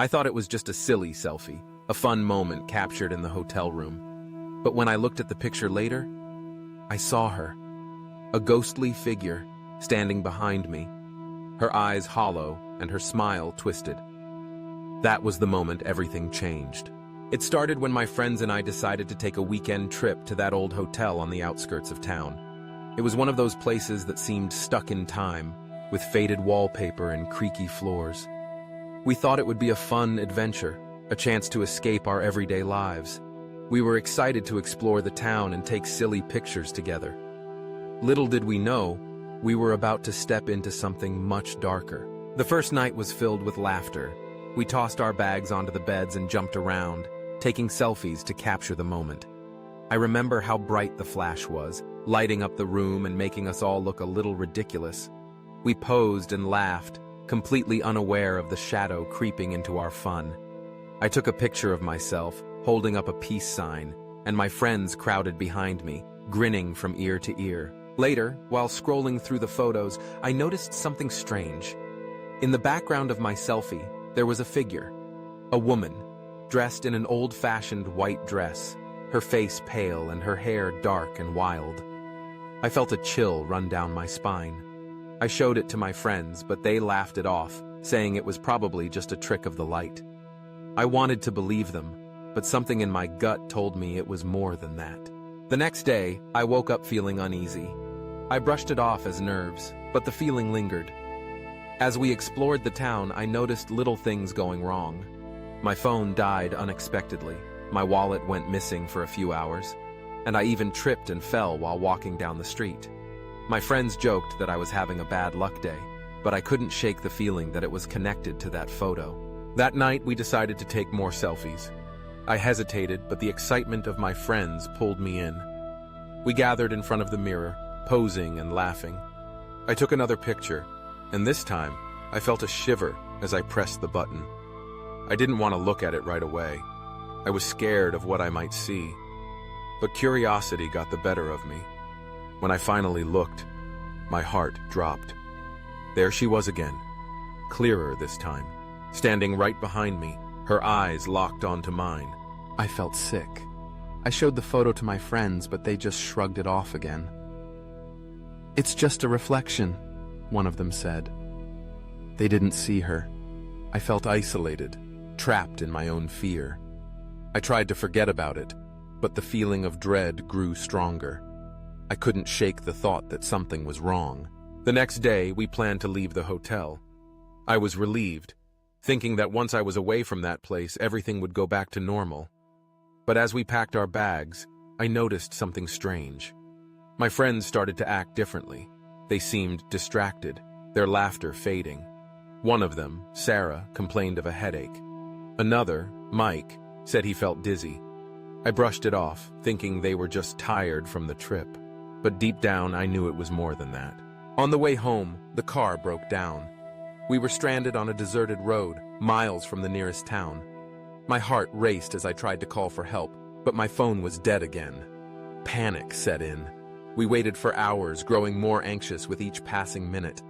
I thought it was just a silly selfie, a fun moment captured in the hotel room. But when I looked at the picture later, I saw her. A ghostly figure, standing behind me, her eyes hollow and her smile twisted. That was the moment everything changed. It started when my friends and I decided to take a weekend trip to that old hotel on the outskirts of town. It was one of those places that seemed stuck in time, with faded wallpaper and creaky floors. We thought it would be a fun adventure, a chance to escape our everyday lives. We were excited to explore the town and take silly pictures together. Little did we know, we were about to step into something much darker. The first night was filled with laughter. We tossed our bags onto the beds and jumped around, taking selfies to capture the moment. I remember how bright the flash was, lighting up the room and making us all look a little ridiculous. We posed and laughed, completely unaware of the shadow creeping into our fun. I took a picture of myself, holding up a peace sign, and my friends crowded behind me, grinning from ear to ear. Later, while scrolling through the photos, I noticed something strange. In the background of my selfie, there was a figure, a woman, dressed in an old-fashioned white dress, her face pale and her hair dark and wild. I felt a chill run down my spine. I showed it to my friends, but they laughed it off, saying it was probably just a trick of the light. I wanted to believe them, but something in my gut told me it was more than that. The next day, I woke up feeling uneasy. I brushed it off as nerves, but the feeling lingered. As we explored the town, I noticed little things going wrong. My phone died unexpectedly, my wallet went missing for a few hours, and I even tripped and fell while walking down the street. My friends joked that I was having a bad luck day, but I couldn't shake the feeling that it was connected to that photo. That night, we decided to take more selfies. I hesitated, but the excitement of my friends pulled me in. We gathered in front of the mirror, posing and laughing. I took another picture, and this time, I felt a shiver as I pressed the button. I didn't want to look at it right away. I was scared of what I might see, but curiosity got the better of me. When I finally looked, my heart dropped. There she was again, clearer this time, standing right behind me, her eyes locked onto mine. I felt sick. I showed the photo to my friends, but they just shrugged it off again. "It's just a reflection," one of them said. They didn't see her. I felt isolated, trapped in my own fear. I tried to forget about it, but the feeling of dread grew stronger. I couldn't shake the thought that something was wrong. The next day, we planned to leave the hotel. I was relieved, thinking that once I was away from that place, everything would go back to normal. But as we packed our bags, I noticed something strange. My friends started to act differently. They seemed distracted, their laughter fading. One of them, Sarah, complained of a headache. Another, Mike, said he felt dizzy. I brushed it off, thinking they were just tired from the trip. But deep down, I knew it was more than that. On the way home, the car broke down. We were stranded on a deserted road, miles from the nearest town. My heart raced as I tried to call for help, but my phone was dead again. Panic set in. We waited for hours, growing more anxious with each passing minute.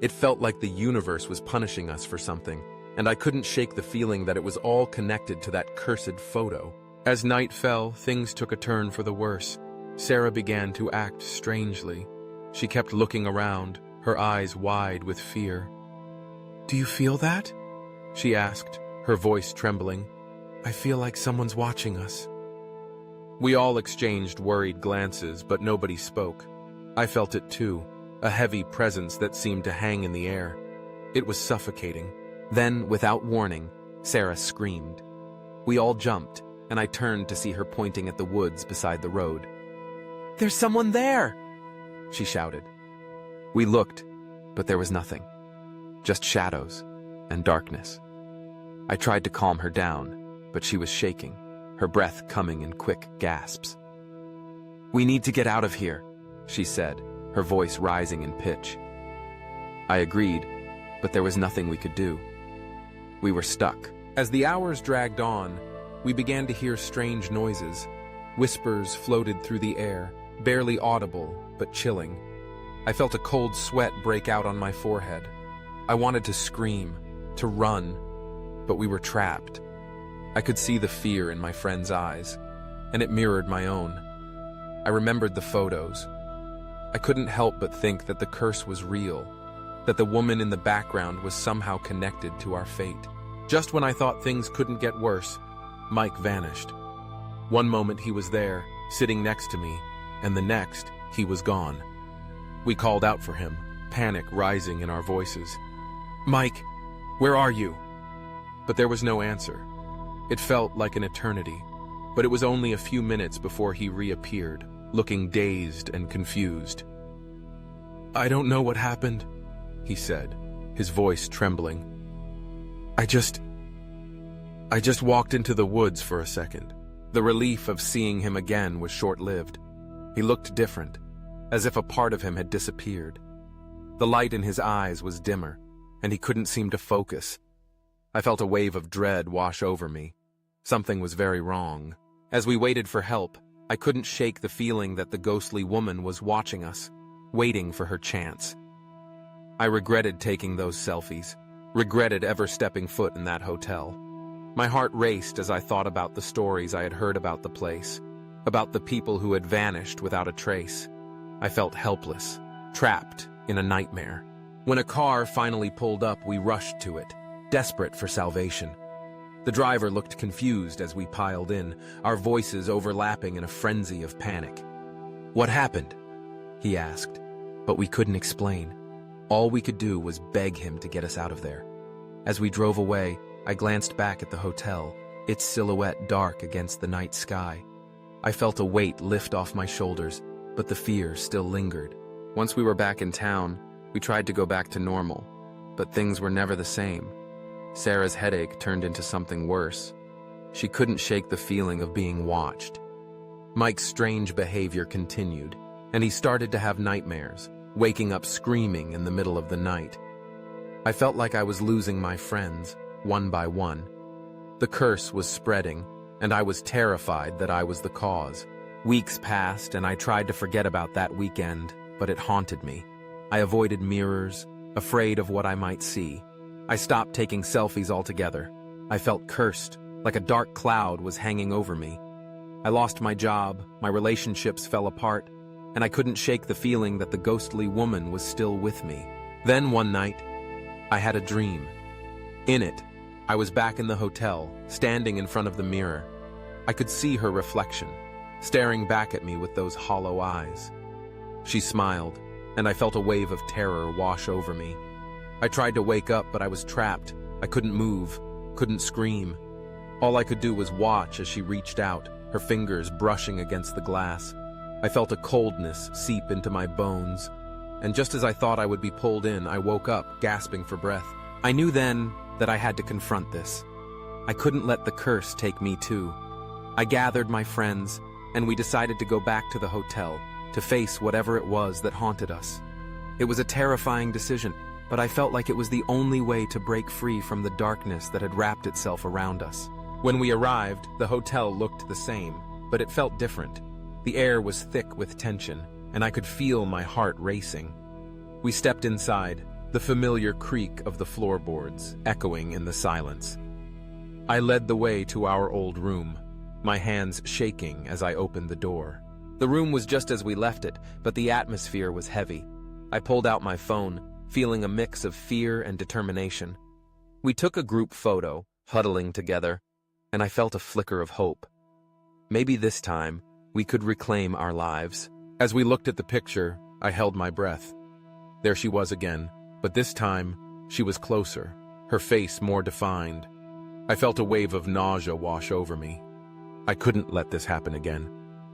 It felt like the universe was punishing us for something, and I couldn't shake the feeling that it was all connected to that cursed photo. As night fell, things took a turn for the worse. Sarah began to act strangely. She kept looking around, her eyes wide with fear. "Do you feel that?" she asked, her voice trembling. "I feel like someone's watching us." We all exchanged worried glances, but nobody spoke. I felt it too, a heavy presence that seemed to hang in the air. It was suffocating. Then, without warning, Sarah screamed. We all jumped, and I turned to see her pointing at the woods beside the road. "There's someone there!" she shouted. We looked, but there was nothing. Just shadows and darkness. I tried to calm her down, but she was shaking, her breath coming in quick gasps. "We need to get out of here," she said, her voice rising in pitch. I agreed, but there was nothing we could do. We were stuck. As the hours dragged on, we began to hear strange noises. Whispers floated through the air, barely audible, but chilling. I felt a cold sweat break out on my forehead. I wanted to scream, to run, but we were trapped. I could see the fear in my friend's eyes, and it mirrored my own. I remembered the photos. I couldn't help but think that the curse was real, that the woman in the background was somehow connected to our fate. Just when I thought things couldn't get worse, Mike vanished. One moment he was there, sitting next to me, and the next, he was gone. We called out for him, panic rising in our voices. "Mike, where are you?" But there was no answer. It felt like an eternity, but it was only a few minutes before he reappeared, looking dazed and confused. "I don't know what happened," he said, his voice trembling. I just walked into the woods for a second." The relief of seeing him again was short-lived. He looked different, as if a part of him had disappeared. The light in his eyes was dimmer, and he couldn't seem to focus. I felt a wave of dread wash over me. Something was very wrong. As we waited for help, I couldn't shake the feeling that the ghostly woman was watching us, waiting for her chance. I regretted taking those selfies, regretted ever stepping foot in that hotel. My heart raced as I thought about the stories I had heard about the place, about the people who had vanished without a trace. I felt helpless, trapped in a nightmare. When a car finally pulled up, we rushed to it, desperate for salvation. The driver looked confused as we piled in, our voices overlapping in a frenzy of panic. "What happened?" he asked, but we couldn't explain. All we could do was beg him to get us out of there. As we drove away, I glanced back at the hotel, its silhouette dark against the night sky. I felt a weight lift off my shoulders, but the fear still lingered. Once we were back in town, we tried to go back to normal, but things were never the same. Sarah's headache turned into something worse. She couldn't shake the feeling of being watched. Mike's strange behavior continued, and he started to have nightmares, waking up screaming in the middle of the night. I felt like I was losing my friends, one by one. The curse was spreading, and I was terrified that I was the cause. Weeks passed, and I tried to forget about that weekend, but it haunted me. I avoided mirrors, afraid of what I might see. I stopped taking selfies altogether. I felt cursed, like a dark cloud was hanging over me. I lost my job, my relationships fell apart, and I couldn't shake the feeling that the ghostly woman was still with me. Then one night, I had a dream. In it, I was back in the hotel, standing in front of the mirror. I could see her reflection, staring back at me with those hollow eyes. She smiled, and I felt a wave of terror wash over me. I tried to wake up, but I was trapped. I couldn't move, couldn't scream. All I could do was watch as she reached out, her fingers brushing against the glass. I felt a coldness seep into my bones, and just as I thought I would be pulled in, I woke up, gasping for breath. I knew then that I had to confront this. I couldn't let the curse take me too. I gathered my friends, and we decided to go back to the hotel, to face whatever it was that haunted us. It was a terrifying decision, but I felt like it was the only way to break free from the darkness that had wrapped itself around us. When we arrived, the hotel looked the same, but it felt different. The air was thick with tension, and I could feel my heart racing. We stepped inside, the familiar creak of the floorboards echoing in the silence. I led the way to our old room, my hands shaking as I opened the door. The room was just as we left it, but the atmosphere was heavy. I pulled out my phone, feeling a mix of fear and determination. We took a group photo, huddling together, and I felt a flicker of hope. Maybe this time, we could reclaim our lives. As we looked at the picture, I held my breath. There she was again, but this time, she was closer, her face more defined. I felt a wave of nausea wash over me. I couldn't let this happen again.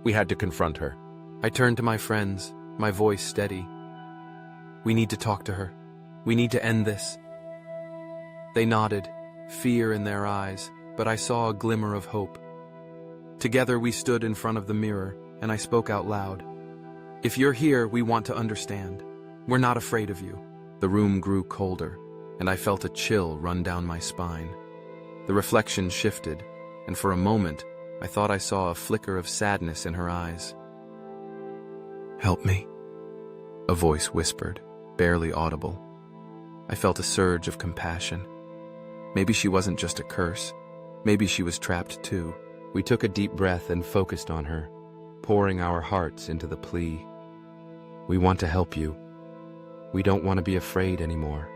We had to confront her. I turned to my friends, my voice steady. "We need to talk to her. We need to end this." They nodded, fear in their eyes, but I saw a glimmer of hope. Together we stood in front of the mirror, and I spoke out loud. "If you're here, we want to understand. We're not afraid of you." The room grew colder, and I felt a chill run down my spine. The reflection shifted, and for a moment, I thought I saw a flicker of sadness in her eyes. "Help me," a voice whispered, barely audible. I felt a surge of compassion. Maybe she wasn't just a curse. Maybe she was trapped too. We took a deep breath and focused on her, pouring our hearts into the plea. We want to help you. We don't want to be afraid anymore.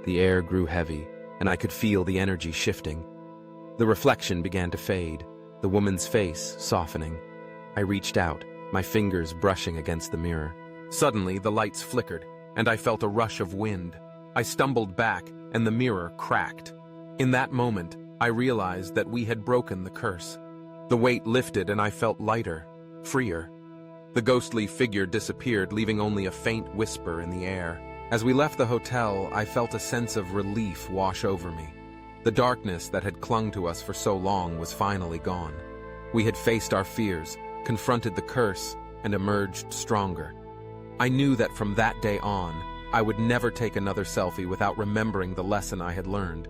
The air grew heavy, and I could feel the energy shifting. The reflection began to fade, the woman's face softening. I reached out, my fingers brushing against the mirror. Suddenly, the lights flickered, and I felt a rush of wind. I stumbled back, and the mirror cracked. In that moment, I realized that we had broken the curse. The weight lifted, and I felt lighter, freer. The ghostly figure disappeared, leaving only a faint whisper in the air. As we left the hotel, I felt a sense of relief wash over me. The darkness that had clung to us for so long was finally gone. We had faced our fears, confronted the curse, and emerged stronger. I knew that from that day on, I would never take another selfie without remembering the lesson I had learned.